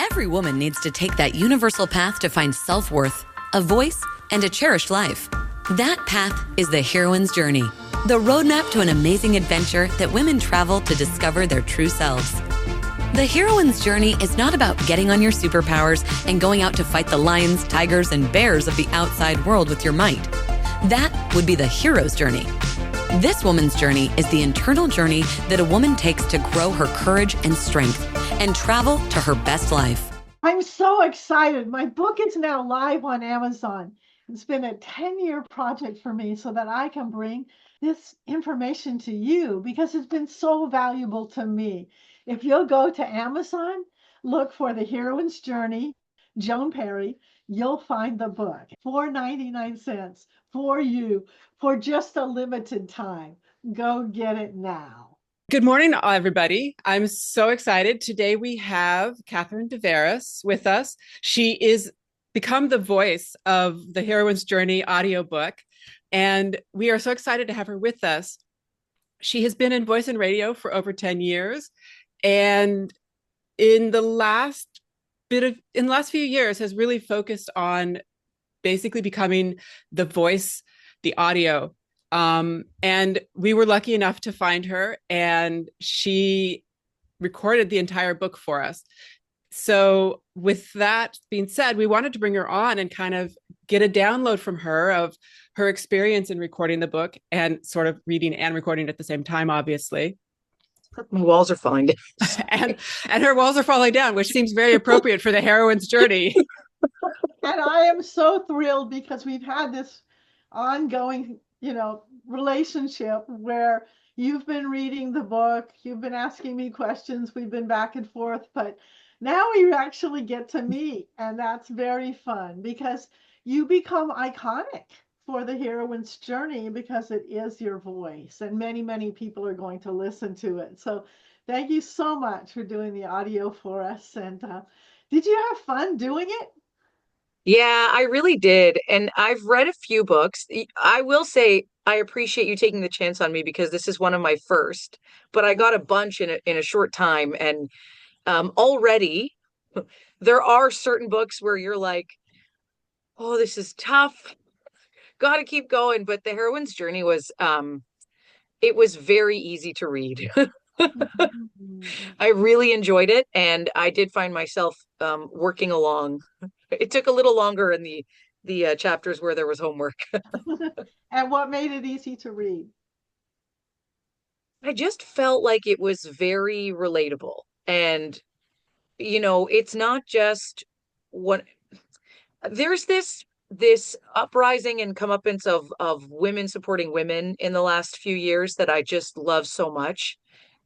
Every woman needs to take that universal path to find self-worth, a voice, and a cherished life. That path is the heroine's journey, the roadmap to an amazing adventure that women travel to discover their true selves. The heroine's journey is not about getting on your superpowers and going out to fight the lions, tigers, and bears of the outside world with your might. That would be the hero's journey. This woman's journey is the internal journey that a woman takes to grow her courage and strength and travel to her best life. I'm so excited. My book is now live on Amazon. It's been a 10-year project for me so that I can bring this information to you because it's been so valuable to me. If you'll go to Amazon, look for The Heroine's Journey, Joan Perry, you'll find the book. $4.99 for you for just a limited time. Go get it now. Good morning, everybody. I'm so excited. Today we have Catherine Divaris with us. She is become the voice of the Heroine's Journey audiobook, and we are so excited to have her with us. She has been in voice and radio for over 10 years, and in the last few years has really focused on basically becoming the voice, the audio. And we were lucky enough to find her, and she recorded the entire book for us. So with that being said, we wanted to bring her on and kind of get a download from her of her experience in recording the book and sort of reading and recording at the same time, obviously. My walls are falling down. and her walls are falling down, which seems very appropriate for the heroine's journey. And I am so thrilled because we've had this ongoing, relationship where you've been reading the book, you've been asking me questions, we've been back and forth, but now we actually get to meet, and that's very fun because you become iconic for the heroine's journey because it is your voice, and many, many people are going to listen to it. So thank you so much for doing the audio for us. And did you have fun doing it? Yeah, I really did. And I've read a few books. I will say I appreciate you taking the chance on me because this is one of my first, but I got a bunch in a short time. And already there are certain books where you're like, oh, this is tough. Got to keep going. But The Heroine's Journey was, it was very easy to read. I really enjoyed it. And I did find myself working along. It took a little longer in the chapters where there was homework. And what made it easy to read? I just felt like it was very relatable. And, it's not just what there's this uprising and comeuppance of women supporting women in the last few years that I just love so much.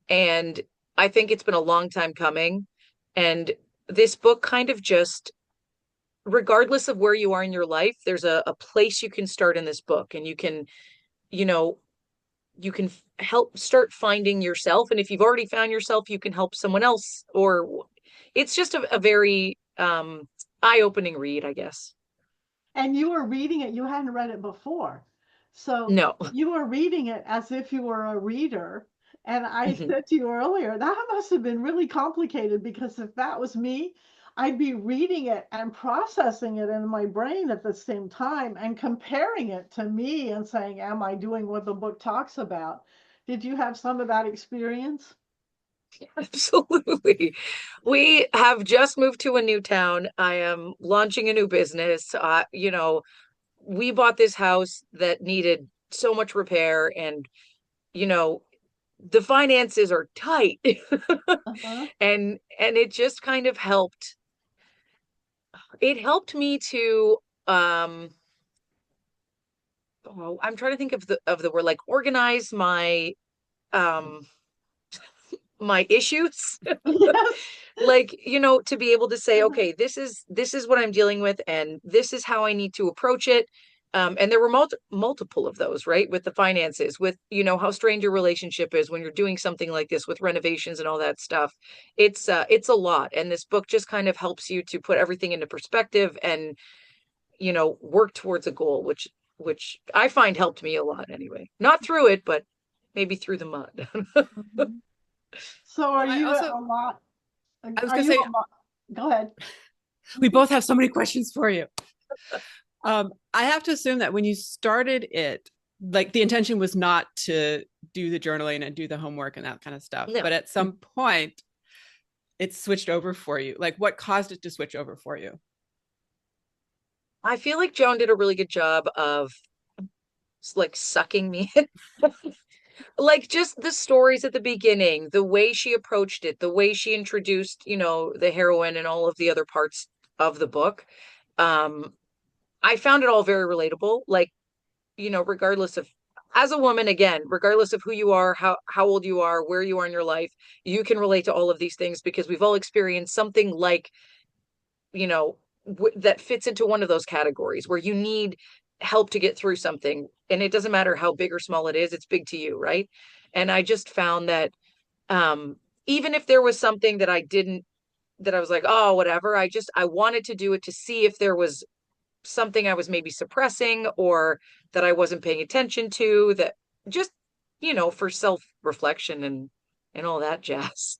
And I think it's been a long time coming. And this book kind of just, regardless of where you are in your life, there's a place you can start in this book, and you can help start finding yourself. And if you've already found yourself, you can help someone else. Or it's just a very eye-opening read, I guess. And you were reading it, you hadn't read it before. So no, you were reading it as if you were a reader. And I said to you earlier, that must have been really complicated because if that was me, I'd be reading it and processing it in my brain at the same time and comparing it to me and saying, am I doing what the book talks about? Did you have some of that experience? Absolutely. We have just moved to a new town. I am launching a new business. We bought this house that needed so much repair, and, the finances are tight. And it just kind of helped. It helped me to I'm trying to think of the word, like organize my my issues. Like, to be able to say, okay, this is what I'm dealing with, and this is how I need to approach it. And there were multiple of those, right? With the finances, with, how strained your relationship is when you're doing something like this with renovations and all that stuff. It's a lot. And this book just kind of helps you to put everything into perspective and, work towards a goal, which I find helped me a lot anyway. Not through it, but maybe through the mud. So are you also, a lot? I was going to say, Go ahead. We both have so many questions for you. I have to assume that when you started it, like the intention was not to do the journaling and do the homework and that kind of stuff. No. But at some point, it switched over for you. Like, what caused it to switch over for you? I feel like Joan did a really good job of like sucking me in. Like just the stories at the beginning, the way she approached it, the way she introduced, the heroine and all of the other parts of the book. Um, I found it all very relatable. Like, regardless of, as a woman, again, regardless of who you are, how old you are, where you are in your life, you can relate to all of these things because we've all experienced something like, that fits into one of those categories where you need help to get through something. And it doesn't matter how big or small it is, it's big to you, right? And I just found that even if there was something that I was like, oh, whatever, I wanted to do it to see if there was something I was maybe suppressing or that I wasn't paying attention to, that just, for self-reflection and all that jazz.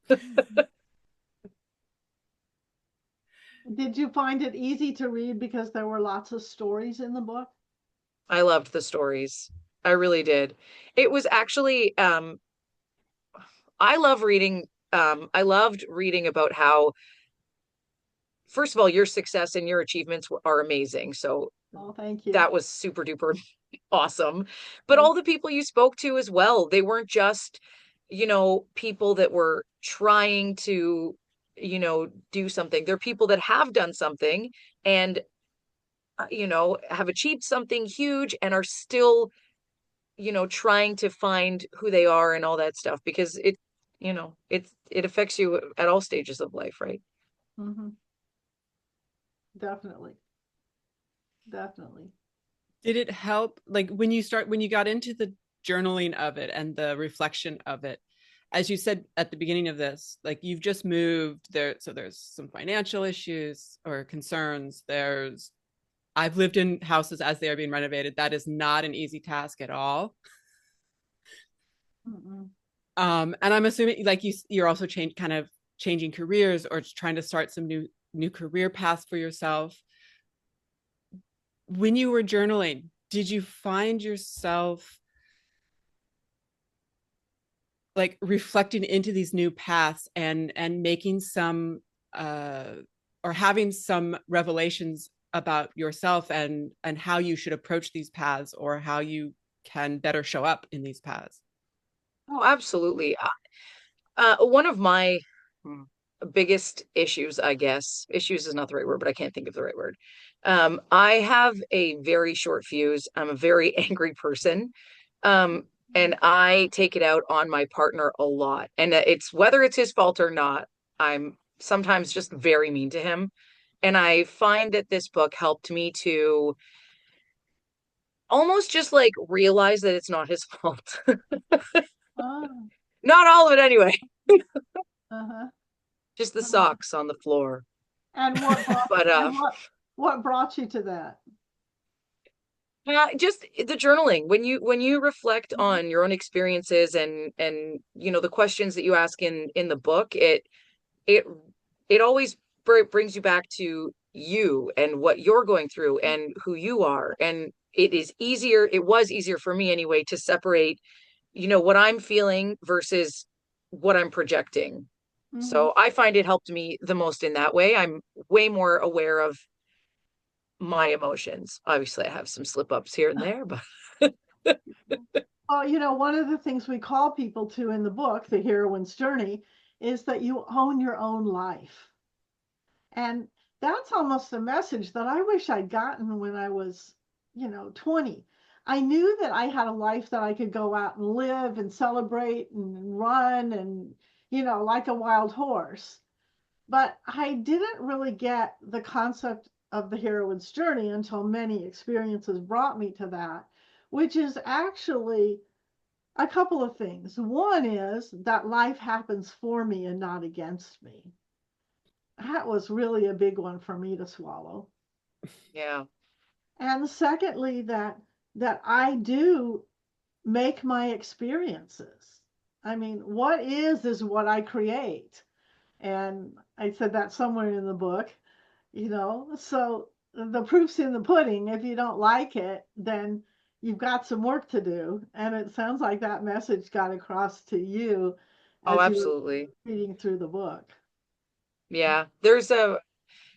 Did you find it easy to read because there were lots of stories in the book? I loved the stories. I really did. It was actually I loved reading about how, first of all, your success and your achievements are amazing. So Oh, thank you. that was super duper awesome. But all the people you spoke to as well, they weren't just, people that were trying to, do something. They're people that have done something and, have achieved something huge and are still, trying to find who they are and all that stuff because it affects you at all stages of life, right? Mm-hmm. Definitely. Definitely. Did it help, like when you got into the journaling of it and the reflection of it, as you said at the beginning of this, like you've just moved there, so there's some financial issues or concerns. I've lived in houses as they are being renovated. That is not an easy task at all. Mm-mm. And I'm assuming like you're also kind of changing careers or trying to start some new career paths for yourself. When you were journaling, did you find yourself like reflecting into these new paths and making some or having some revelations about yourself and how you should approach these paths or how you can better show up in these paths? Oh, absolutely. One of my biggest issues, I guess, issues is not the right word, but I can't think of the right word. I have a very short fuse. I'm a very angry person. And I take it out on my partner a lot. And it's whether it's his fault or not, I'm sometimes just very mean to him. And I find that this book helped me to almost just like realize that it's not his fault. Oh, Not all of it anyway, uh-huh. just the Uh-huh. socks on the floor. And what brought But what brought you to that? just the journaling when you reflect Mhm. on your own experiences and the questions that you ask in the book, it it always brings you back to you and what you're going through and who you are. And it was easier for me anyway to separate, what I'm feeling versus what I'm projecting. Mhm. So I find it helped me the most in that way. I'm way more aware of my emotions. Obviously, I have some slip ups here and there, but Well, one of the things we call people to in the book, The Heroine's Journey, is that you own your own life. And that's almost a message that I wish I'd gotten when I was, 20. I knew that I had a life that I could go out and live and celebrate and run and, like a wild horse. But I didn't really get the concept of the heroine's journey until many experiences brought me to that, which is actually a couple of things. One is that life happens for me and not against me. That was really a big one for me to swallow. yeah. And secondly, that I do make my experiences. I mean, what is what I create. And I said that somewhere in the book, so the proof's in the pudding. If you don't like it, then you've got some work to do. And it sounds like that message got across to you Oh, as you were absolutely. reading through the book. Yeah.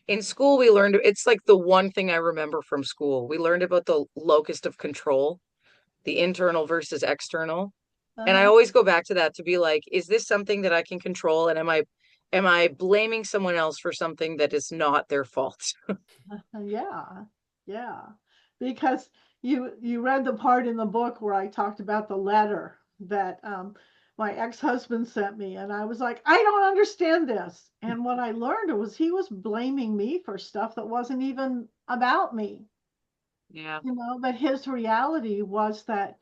In school, we learned, it's like the one thing I remember from school. We learned about the locus of control, the internal versus external. And I Uh-huh. always go back to that to be like, is this something that I can control? And am I blaming someone else for something that is not their fault? Yeah, yeah. Because you read the part in the book where I talked about the letter that my ex-husband sent me, and I was like, I don't understand this. And what I learned was he was blaming me for stuff that wasn't even about me. Yeah. But his reality was that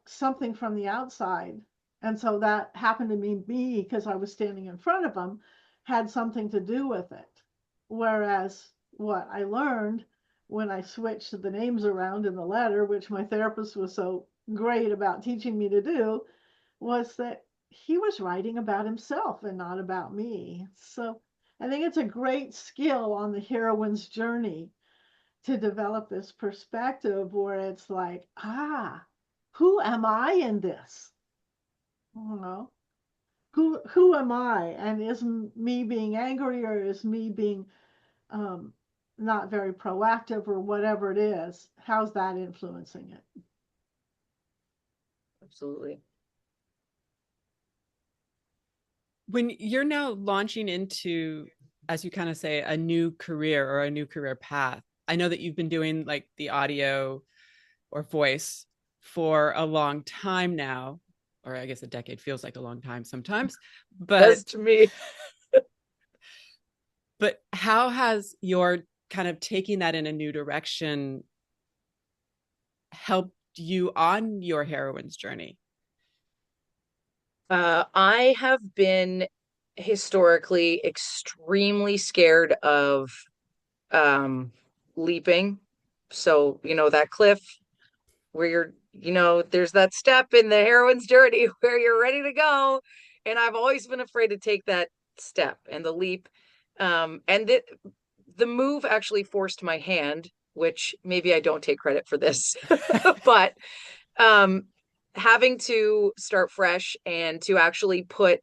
something from the outside, and so that happened to me because I was standing in front of him, had something to do with it. Whereas what I learned when I switched the names around in the letter, which my therapist was so great about teaching me to do, was that he was writing about himself and not about me. So I think it's a great skill on the heroine's journey to develop this perspective where it's like, who am I in this? You know, who am I? And is me being angry, or is me being um, not very proactive, or whatever it is? How's that influencing it? Absolutely. When you're now launching into, as you kind of say, a new career or a new career path, I know that you've been doing like the audio or voice for a long time now, or I guess a decade feels like a long time sometimes. Does But to me. how has your kind of taking that in a new direction helped you on your heroine's journey? I have been historically extremely scared of um leaping. So, that cliff where there's that step in the heroine's journey where you're ready to go. And I've always been afraid to take that step and the leap. And the move actually forced my hand, which maybe I don't take credit for this, but um, having to start fresh and to actually put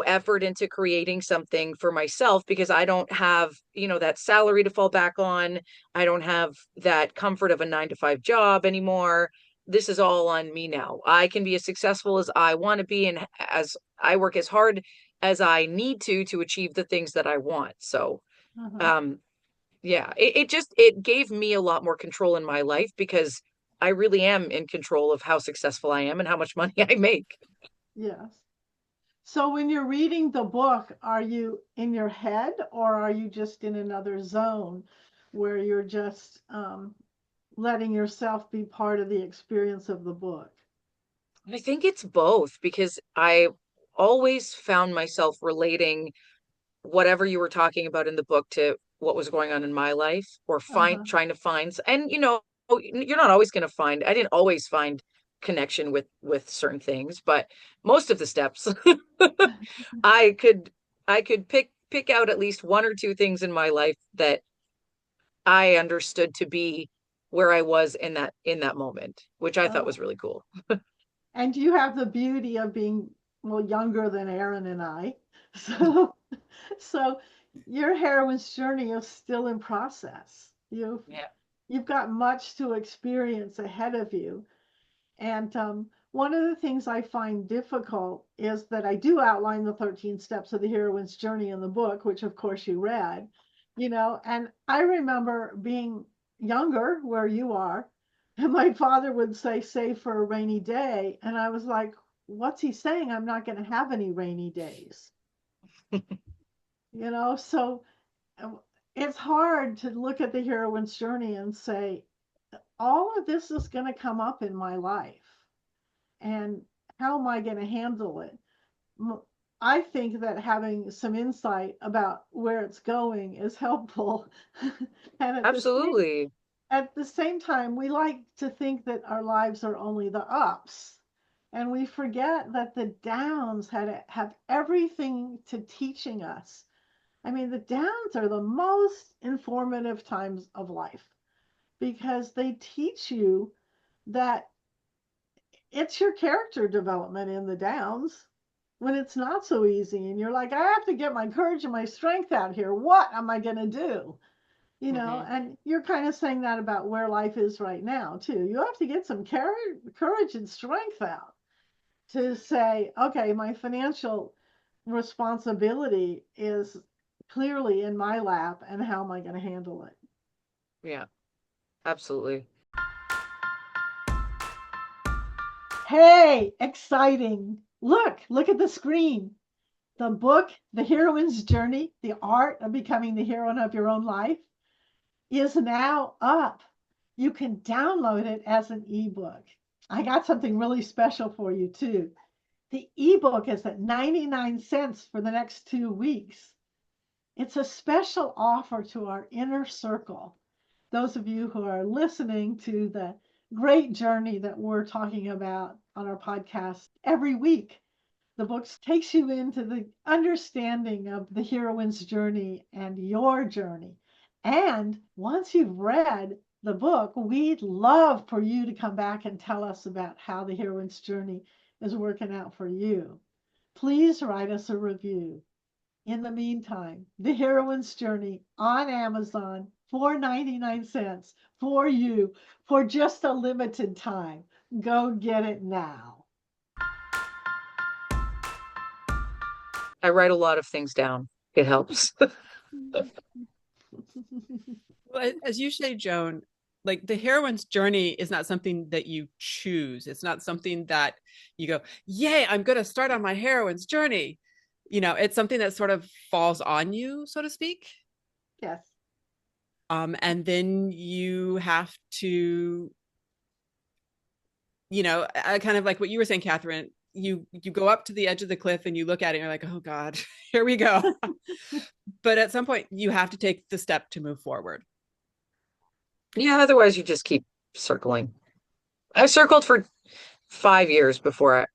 effort into creating something for myself, because I don't have, that salary to fall back on. I don't have that comfort of a 9 to 5 job anymore. This is all on me now. I can be as successful as I want to be, and as I work as hard as I need to achieve the things that I want. So, Uh-huh. um, yeah, it gave me a lot more control in my life, because I really am in control of how successful I am and how much money I make. Yes. So when you're reading the book, are you in your head, or are you just in another zone where you're just letting yourself be part of the experience of the book? I think it's both, because I always found myself relating whatever you were talking about in the book to what was going on in my life, or Uh-huh. trying to find, and you're not always going to find, I didn't always find connection with certain things, but most of the steps I could I could pick out at least one or two things in my life that I understood to be where I was in that moment, which I thought Oh. was really cool. And you have the beauty of being, well, younger than Aaron and I. So so your heroine's journey is still in process. Yeah. You've got much to experience ahead of you. And one of the things I find difficult is that I do outline the 13 steps of the heroine's journey in the book, which of course you read, and I remember being younger where you are, and my father would say, save for a rainy day. And I was like, what's he saying? I'm not going to have any rainy days, So uh, it's hard to look at the heroine's journey and say, all of this is going to come up in my life. And how am I going to handle it? I think that having some insight about where it's going is helpful. And Absolutely. at the same time, we like to think that our lives are only the ups. And we forget that the downs have everything to teaching us. I mean, the downs are the most informative times of life because they teach you that it's your character development in the downs when it's not so easy. And you're like, I have to get my courage and my strength out here. What am I going to do? And you're kind of saying that about where life is right now, too. You have to get some courage and strength out to say, okay, my financial responsibility is clearly in my lap, and how am I going to handle it? Yeah, absolutely. Hey, exciting. Look at the screen. The book, The Heroine's Journey, The Art of Becoming the Heroine of Your Own Life, is now up. You can download it as an ebook. I got something really special for you, too. The ebook is at 99 cents for the next 2 weeks. It's a special offer to our inner circle. Those of you who are listening to the great journey that we're talking about on our podcast every week, the book takes you into the understanding of the heroine's journey and your journey. And once you've read the book, we'd love for you to come back and tell us about how the heroine's journey is working out for you. Please write us a review. In the meantime, The Heroine's Journey on Amazon for 99 cents for you for just a limited time. Go get it now. I write a lot of things down. It helps. Well, as you say, Joan, like the heroine's journey is not something that you choose. It's not something that you go, yay, I'm going to start on my heroine's journey. It's something that sort of falls on you, so to speak. Yes. And then you have to, kind of like what you were saying, Catherine, you go up to the edge of the cliff and you look at it and you're like, oh God, here we go. But at some point you have to take the step to move forward. Yeah, otherwise you just keep circling. I circled for 5 years before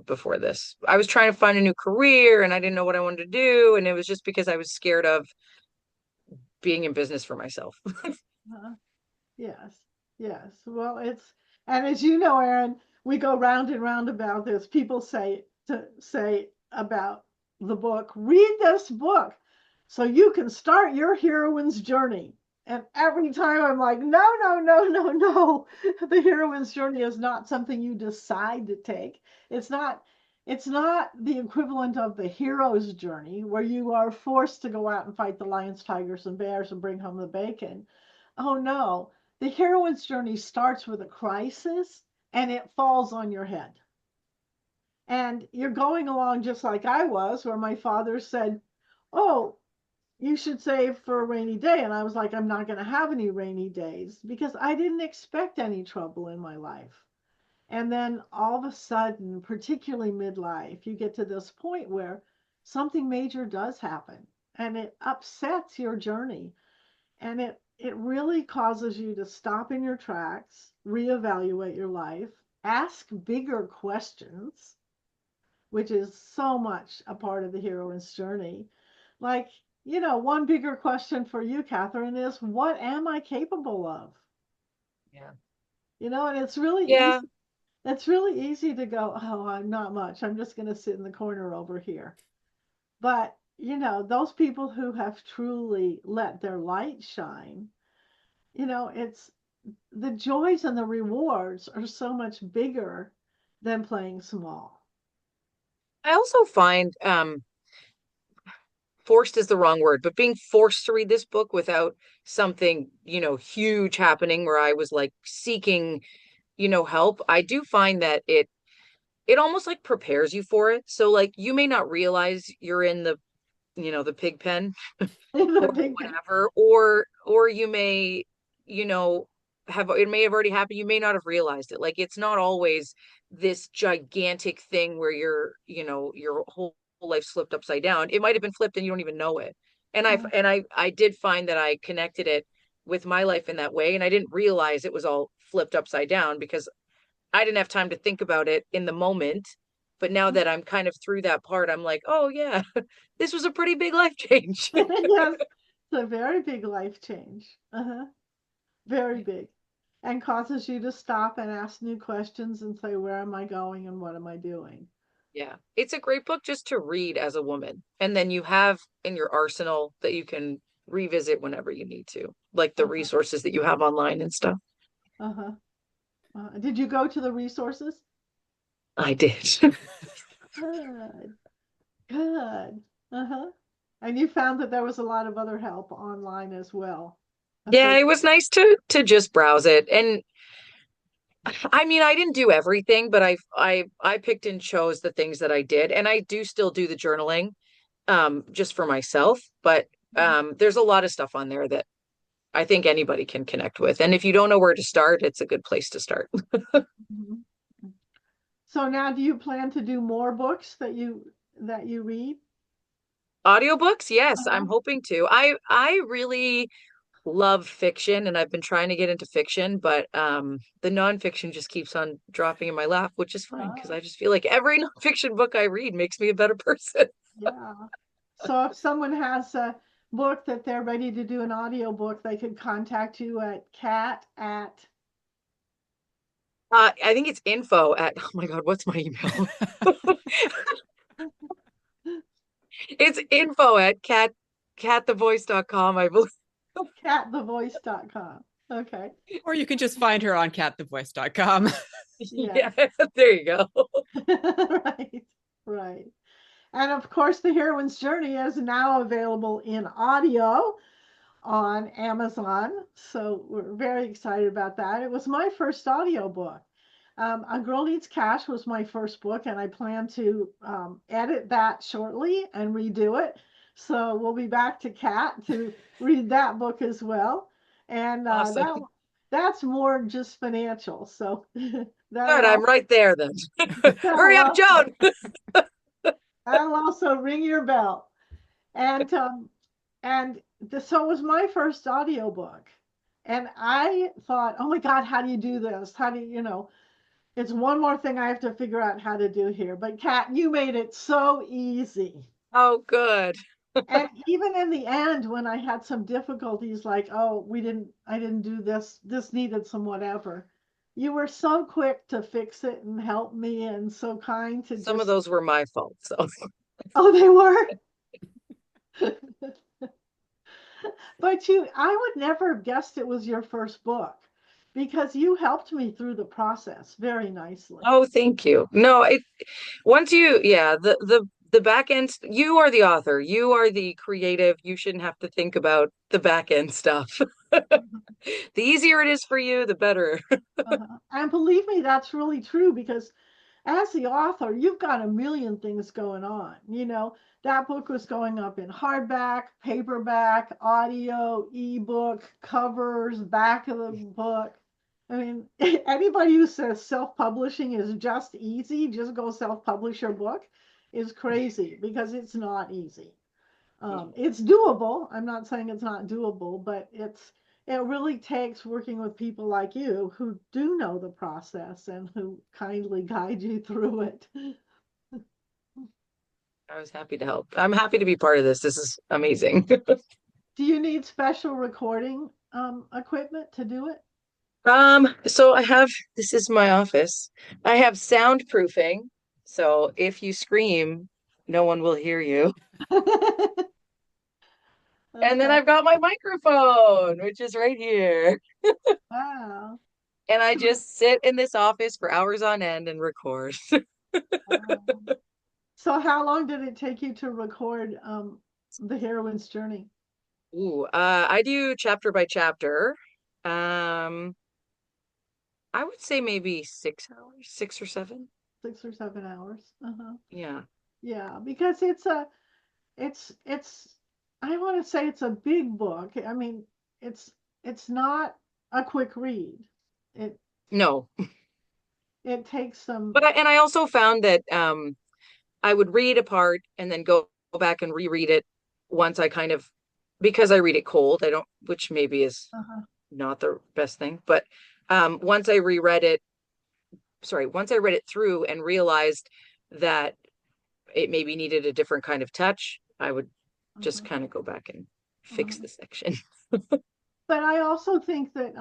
before this. I was trying to find a new career and I didn't know what I wanted to do. And it was just because I was scared of being in business for myself. Yes. Well, and as you know, Aaron, we go round and round about this. People say about the book, read this book so you can start your heroine's journey. And every time I'm like, no. The heroine's journey is not something you decide to take. It's not the equivalent of the hero's journey where you are forced to go out and fight the lions, tigers, and bears and bring home the bacon. Oh no, the heroine's journey starts with a crisis and it falls on your head. And you're going along just like I was, where my father said, oh, you should save for a rainy day. And I was like, I'm not going to have any rainy days because I didn't expect any trouble in my life. And then all of a sudden, particularly midlife, you get to this point where something major does happen and it upsets your journey. And it really causes you to stop in your tracks, reevaluate your life, ask bigger questions, which is so much a part of the heroine's journey. Like, one bigger question for you, Catherine, is what am I capable of? Yeah. And it's really Yeah. easy. It's really easy to go, oh, I'm not much. I'm just going to sit in the corner over here. But, those people who have truly let their light shine, it's the joys and the rewards are so much bigger than playing small. I also find forced is the wrong word, but being forced to read this book without something, huge happening where I was like seeking, help. I do find that it almost like prepares you for it. So like you may not realize you're in the, the pig pen or whatever, or you may, it may have already happened. You may not have realized it. Like it's not always this gigantic thing where your whole life flipped upside down. It might have been flipped and you don't even know it. And I did find that I connected it with my life in that way. And I didn't realize it was all flipped upside down because I didn't have time to think about it in the moment. But now that I'm kind of through that part, I'm like, oh yeah, this was a pretty big life change. Yes, it's a very big life change. Very big. And causes you to stop and ask new questions and say, where am I going and what am I doing? Yeah, it's a great book just to read as a woman. And then you have in your arsenal that you can revisit whenever you need to, like the Uh-huh. resources that you have online and stuff. Uh-huh. Did you go to the resources? I did. Good. Good. Uh-huh. And you found that there was a lot of other help online as well. Yeah, So, it was nice to just browse it. And I mean, I didn't do everything, but I picked and chose the things that I did. And I do still do the journaling just for myself, but there's a lot of stuff on there that I think anybody can connect with. And if you don't know where to start, it's a good place to start. mhm. So now do you plan to do more books that you read? Audiobooks, yes, Uh-huh. I'm hoping to. I really love fiction and I've been trying to get into fiction, but the nonfiction just keeps on dropping in my lap, which is fine because Uh, I just feel like every nonfiction book I read makes me a better person. yeah. So if someone has a book that they're ready to do an audiobook, they could contact you at cat at I think it's info at, oh my God, what's my email? It's info at catthevoice.com, I believe. catthevoice.com. Okay. Or you can just find her on catthevoice.com. Yes. Yeah, there you go. Right. Right. And of course, The Heroine's Journey is now available in audio on Amazon. So we're very excited about that. It was my first audiobook. A Girl Needs Cash was my first book, and I plan to edit that shortly and redo it. So we'll be back to Kat to read that book as well. And Awesome. that's more just financial. So Good, that'll I'm also, right there then. that'll Hurry up, also, Joan. that'll also ring your bell. And so it was my first audiobook. And I thought, oh my God, how do you do this? How do you, it's one more thing I have to figure out how to do here. But Kat, you made it so easy. Oh, good. And even in the end, when I had some difficulties, like, oh, I didn't do this, this needed some whatever, you were so quick to fix it and help me and so kind to Some of just, those were my fault. So oh, they were. But I would never have guessed it was your first book because you helped me through the process very nicely. oh, thank you. No, it once you yeah, the back end, you are the author, you are the creative, you shouldn't have to think about the back end stuff. The easier it is for you, the better. And believe me, that's really true because as the author, you've got a million things going on. That book was going up in hardback, paperback, audio, ebook, covers, back of the book. I mean, anybody who says self-publishing is just easy, just go self-publish your book, is crazy because it's not easy. It's doable. I'm not saying it's not doable, but it really takes working with people like you who do know the process and who kindly guide you through it. I was happy to help. I'm happy to be part of this. This is amazing. Do you need special recording equipment to do it? So I have, this is my office. I have soundproofing. So if you scream, no one will hear you. And then Okay. I've got my microphone, which is right here. Wow. And I just sit in this office for hours on end and record. Wow. So how long did it take you to record The Heroine's Journey? Ooh, I do chapter by chapter. Um, I would say maybe 6 hours, 6 or 7. 6 or 7 hours. Uh-huh. Yeah. Yeah, because it's I want to say it's a big book. I mean, it's not a quick read. It No. it takes some. But I also found that I would read a part and then go back and reread it once I kind of, because I read it cold. I don't, which maybe is Uh-huh. not the best thing, but once I reread it, once I read it through and realized that it maybe needed a different kind of touch, I would just kind of go back and fix the section. But I also think that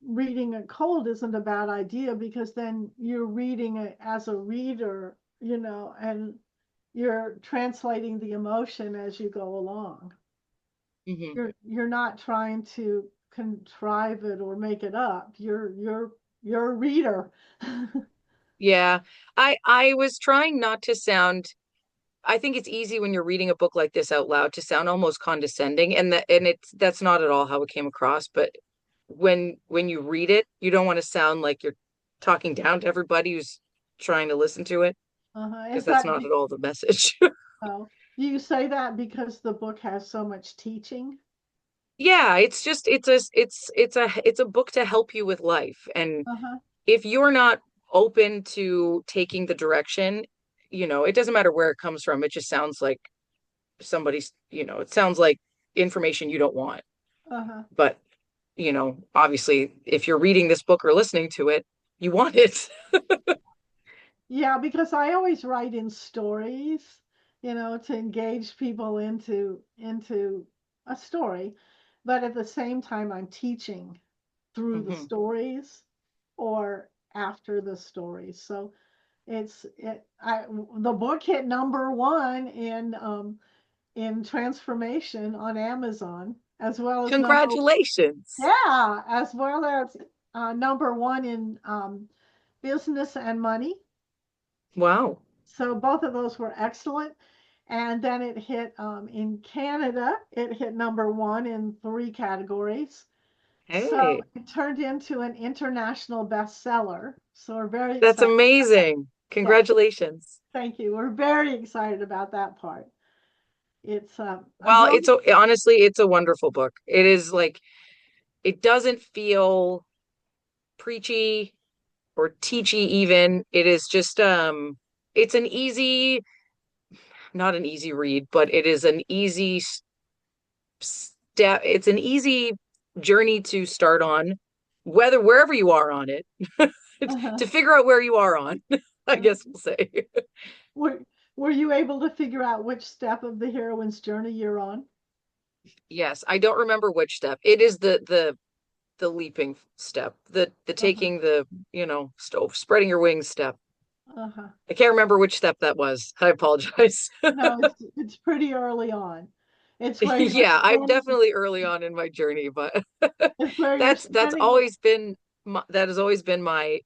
reading it cold isn't a bad idea, because then you're reading it as a reader, and you're translating the emotion as you go along. You're not trying to contrive it or make it up. You're a reader. Yeah. I was trying not to sound, I think it's easy when you're reading a book like this out loud to sound almost condescending, and that's not at all how it came across. But when you read it, you don't want to sound like you're talking down to everybody who's trying to listen to it, because that's not at all the message. Oh, you say that because the book has so much teaching? Yeah, it's just it's a book to help you with life. And if you're not open to taking the direction, it doesn't matter where it comes from. It just sounds like somebody's, it sounds like information you don't want. But, obviously, if you're reading this book or listening to it, you want it. Yeah, because I always write in stories, to engage people into a story, but at the same time I'm teaching through the stories or after the stories. So the book hit #1 in transformation on Amazon, as well as Congratulations. as well as #1 in business and money. Wow. So both of those were excellent. And then it hit in Canada, it hit #1 in 3 categories. Hey. So it turned into an international bestseller. So we're very That's excited. amazing. Congratulations. Yeah. Thank you. We're very excited about that part. It's well, honestly, it's a wonderful book. It is like, it doesn't feel preachy or teachy even. It is just it's an easy, not an easy read, but it is an easy step. It's an easy journey to start on, wherever you are on it, to figure out where you are on, I guess we'll say. Were you able to figure out which step of the heroine's journey you're on? Yes, I don't remember which step. It is the leaping step, the taking the, spreading your wings step. I can't remember which step that was. I apologize. No, it's pretty early on. It's where yeah, I'm definitely early on in my journey, but that's always been that has always been my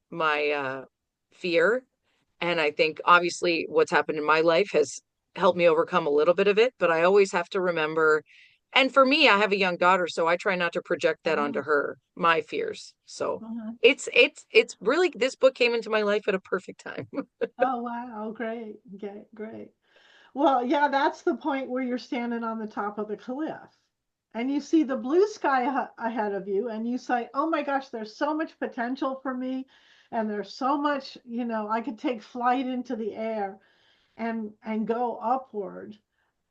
fear. And I think obviously what's happened in my life has helped me overcome a little bit of it, but I always have to remember. And for me, I have a young daughter, so I try not to project that onto her, my fears. So it's really, this book came into my life at a perfect time. Oh, wow. Great. Great. Well, yeah, that's the point where you're standing on the top of the cliff and you see the blue sky ahead of you, and you say, oh my gosh, there's so much potential for me. And there's so much, I could take flight into the air and go upward.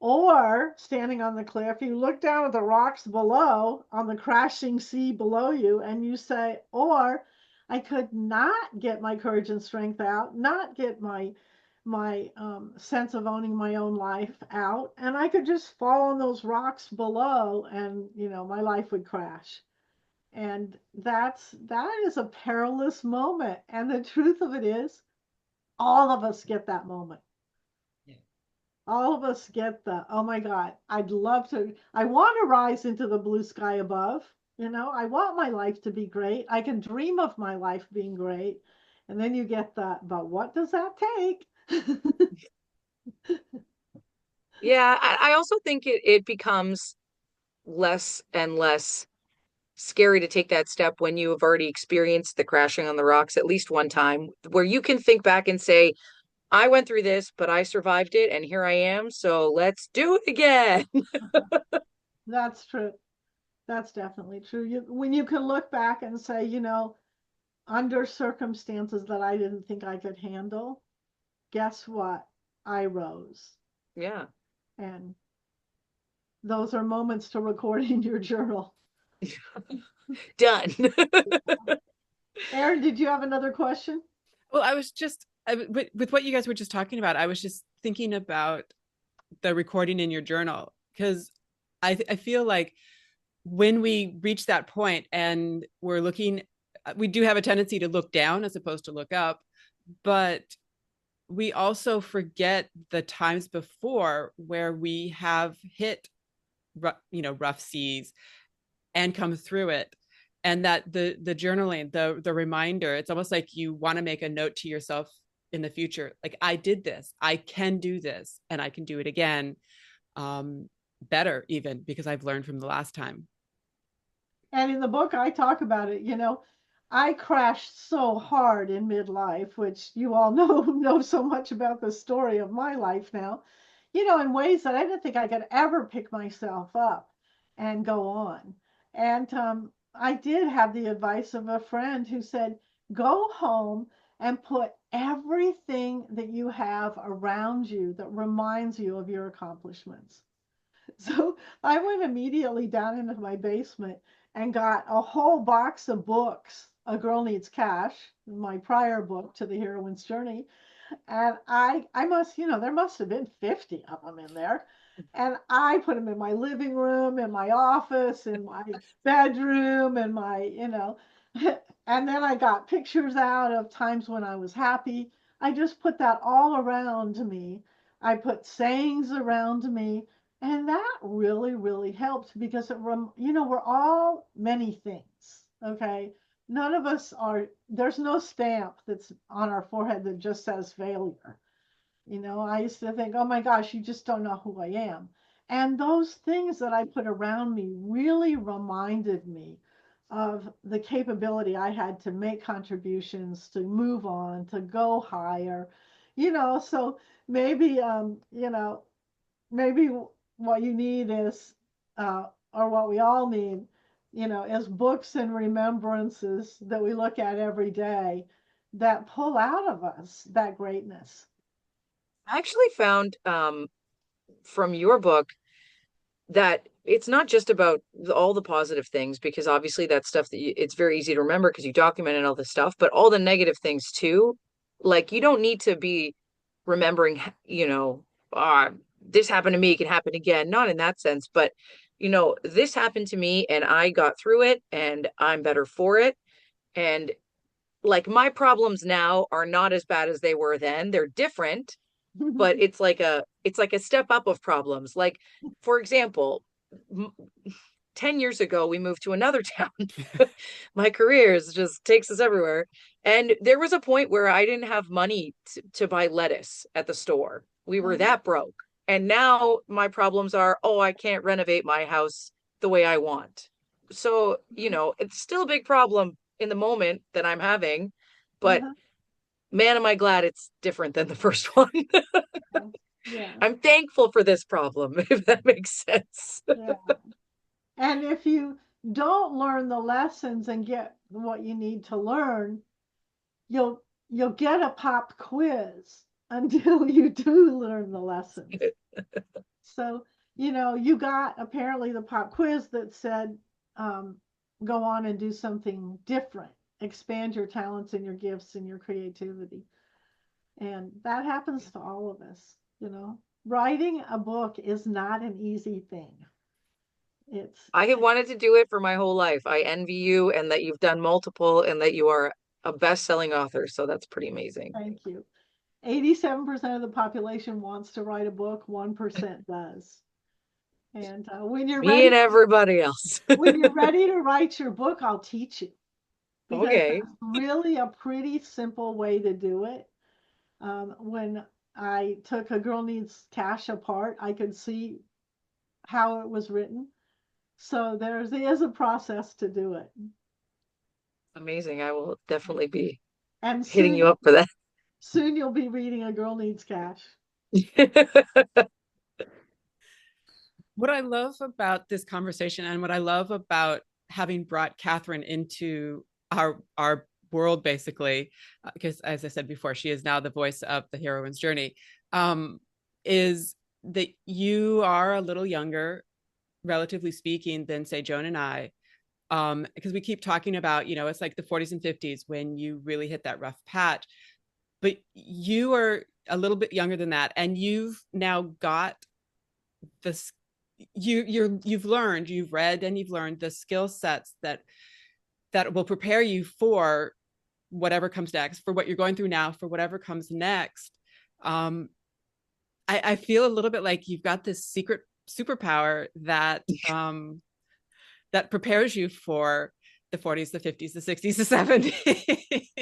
Or standing on the cliff, you look down at the rocks below on the crashing sea below you, and you say, or I could not get my courage and strength out, not get my sense of owning my own life out, and I could just fall on those rocks below, and my life would crash. And that is a perilous moment. And the truth of it is, all of us get that moment. All of us get oh my God, I want to rise into the blue sky above. I want my life to be great. I can dream of my life being great. And then you get but what does that take? Yeah, I also think it becomes less and less scary to take that step when you have already experienced the crashing on the rocks at least one time, where you can think back and say, I went through this, but I survived it, and here I am, so let's do it again. That's true. That's definitely true. When you can look back and say, under circumstances that I didn't think I could handle, guess what? I rose. Yeah. And those are moments to record in your journal. Done. Erin, did you have another question? Well, I was just with what you guys were just talking about, I was just thinking about the recording in your journal, because I feel like when we reach that point and we're looking, we do have a tendency to look down as opposed to look up, but we also forget the times before where we have hit, rough seas and come through it. And that the journaling, the reminder, it's almost like you want to make a note to yourself in the future, like, I did this, I can do this, and I can do it again, better, even because I've learned from the last time. And in the book, I talk about it. I crashed so hard in midlife, which you all know so much about the story of my life now, in ways that I didn't think I could ever pick myself up and go on. And I did have the advice of a friend who said, go home and put everything that you have around you that reminds you of your accomplishments. So I went immediately down into my basement and got a whole box of books. A Girl Needs Cash, my prior book to the Heroine's Journey. And I must, there must have been 50 of them in there. And I put them in my living room, in my office, in my bedroom, and and then I got pictures out of times when I was happy. I just put that all around me. I put sayings around me. And that really, really helped because we're all many things. Okay. None of us there's no stamp that's on our forehead that just says failure. I used to think, oh my gosh, you just don't know who I am. And those things that I put around me really reminded me of the capability I had to make contributions, to move on, to go higher. So maybe, maybe what you need is, or what we all need, is books and remembrances that we look at every day that pull out of us that greatness. I actually found from your book that it's not just about all the positive things, because obviously that's stuff that it's very easy to remember because you documented all this stuff, but all the negative things too. Like, you don't need to be remembering, this happened to me, it can happen again. Not in that sense, but this happened to me and I got through it and I'm better for it. And like, my problems now are not as bad as they were then. They're different, but it's like a step up of problems. Like, for example, 10 years ago we moved to another town. My career just takes us everywhere, and there was a point where I didn't have money to buy lettuce at the store. We were that broke, and now my problems are, oh, I can't renovate my house the way I want. So it's still a big problem in the moment that I'm having, but man, am I glad it's different than the first one. Yeah. I'm thankful for this problem, if that makes sense. Yeah. And if you don't learn the lessons and get what you need to learn, you'll get a pop quiz until you do learn the lessons. So, you got apparently the pop quiz that said, go on and do something different, expand your talents and your gifts and your creativity. And that happens to all of us. Writing a book is not an easy thing. I have wanted to do it for my whole life. I envy you, and that you've done multiple, and that you are a best-selling author. So that's pretty amazing. Thank you. 87% of the population wants to write a book, 1% does. And when you're Me ready, and everybody else. when you're ready to write your book, I'll teach you. Because Okay. that's really a pretty simple way to do it. When I took A Girl Needs Cash apart, I could see how it was written. So there is a process to do it. Amazing. I will definitely be And hitting you up for that. Soon you'll be reading A Girl Needs Cash. What I love about this conversation, and what I love about having brought Catherine into our world, basically, because as I said before, she is now the voice of the heroine's journey, is that you are a little younger, relatively speaking, than say Joan and I, because we keep talking about, it's like the 40s and 50s when you really hit that rough patch. but you are a little bit younger than that, and you've now got this. You've read, and you've learned the skill sets that will prepare you for whatever comes next, for what you're going through now, for whatever comes next. I feel a little bit like you've got this secret superpower that that prepares you for the 40s, the 50s, the 60s, the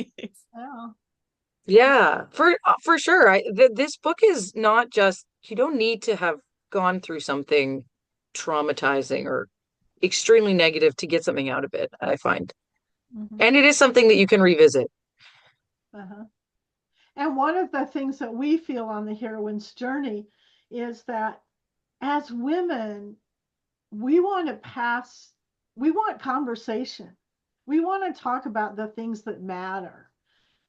70s. Oh. Yeah, for sure. This book is not just, you don't need to have gone through something traumatizing or extremely negative to get something out of it, I find. And it is something that you can revisit. And one of the things that we feel on the heroine's journey is that as women, we want conversation. We want to talk about the things that matter,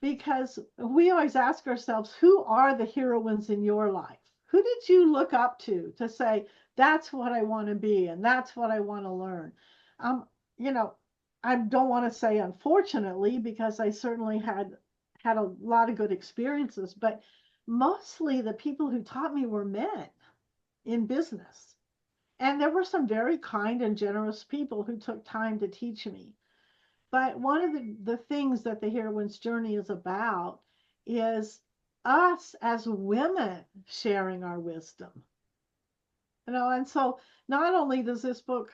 because we always ask ourselves, who are the heroines in your life? Who did you look up to say, that's what I want to be, and that's what I want to learn? I don't want to say unfortunately, because I certainly had a lot of good experiences, but mostly the people who taught me were men in business. And there were some very kind and generous people who took time to teach me. But one of the things that the heroine's journey is about is us as women sharing our wisdom. And so not only does this book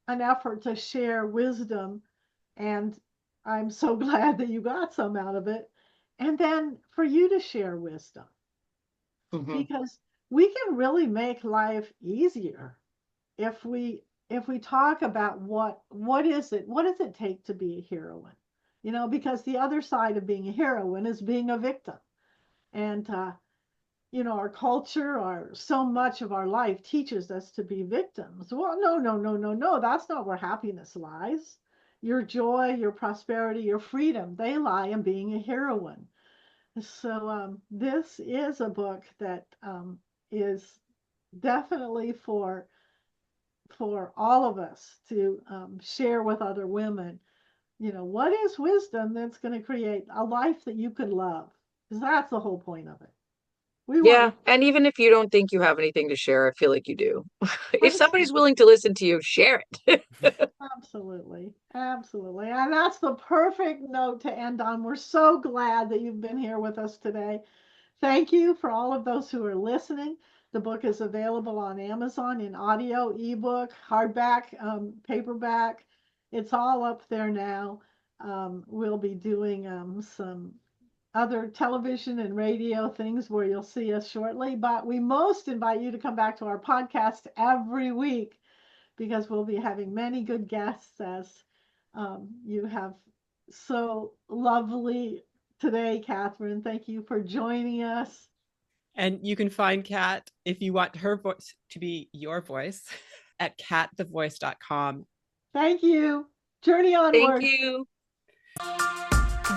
an effort to share wisdom, and I'm so glad that you got some out of it, and then for you to share wisdom, because we can really make life easier if we talk about what does it take to be a heroine, because the other side of being a heroine is being a victim. And our culture, so much of our life teaches us to be victims. Well, no, that's not where happiness lies. Your joy, your prosperity, your freedom, they lie in being a heroine. So this is a book that is definitely for all of us to share with other women. What is wisdom that's going to create a life that you could love? Because that's the whole point of it. And even if you don't think you have anything to share, I feel like you do. If somebody's willing to listen to you, share it. Absolutely. And that's the perfect note to end on. We're so glad that you've been here with us today. Thank you for all of those who are listening. The book is available on Amazon in audio, ebook, hardback, paperback. It's all up there now. We'll be doing some other television and radio things where you'll see us shortly, but we most invite you to come back to our podcast every week, because we'll be having many good guests, as you have so lovely today, Catherine. Thank you for joining us. And you can find Kat, if you want her voice to be your voice, at catthevoice.com. Thank you. Journey onward. Thank you.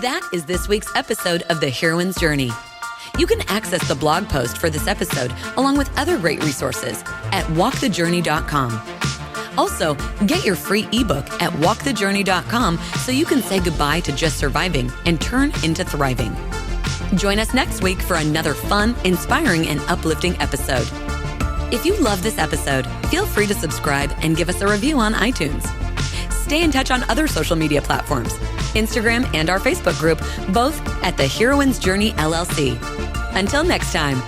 That is this week's episode of The Heroine's Journey. You can access the blog post for this episode, along with other great resources, at walkthejourney.com. Also, get your free ebook at walkthejourney.com so you can say goodbye to just surviving and turn into thriving. Join us next week for another fun, inspiring, and uplifting episode. If you love this episode, feel free to subscribe and give us a review on iTunes. Stay in touch on other social media platforms, Instagram and our Facebook group, both at The Heroine's Journey LLC. Until next time.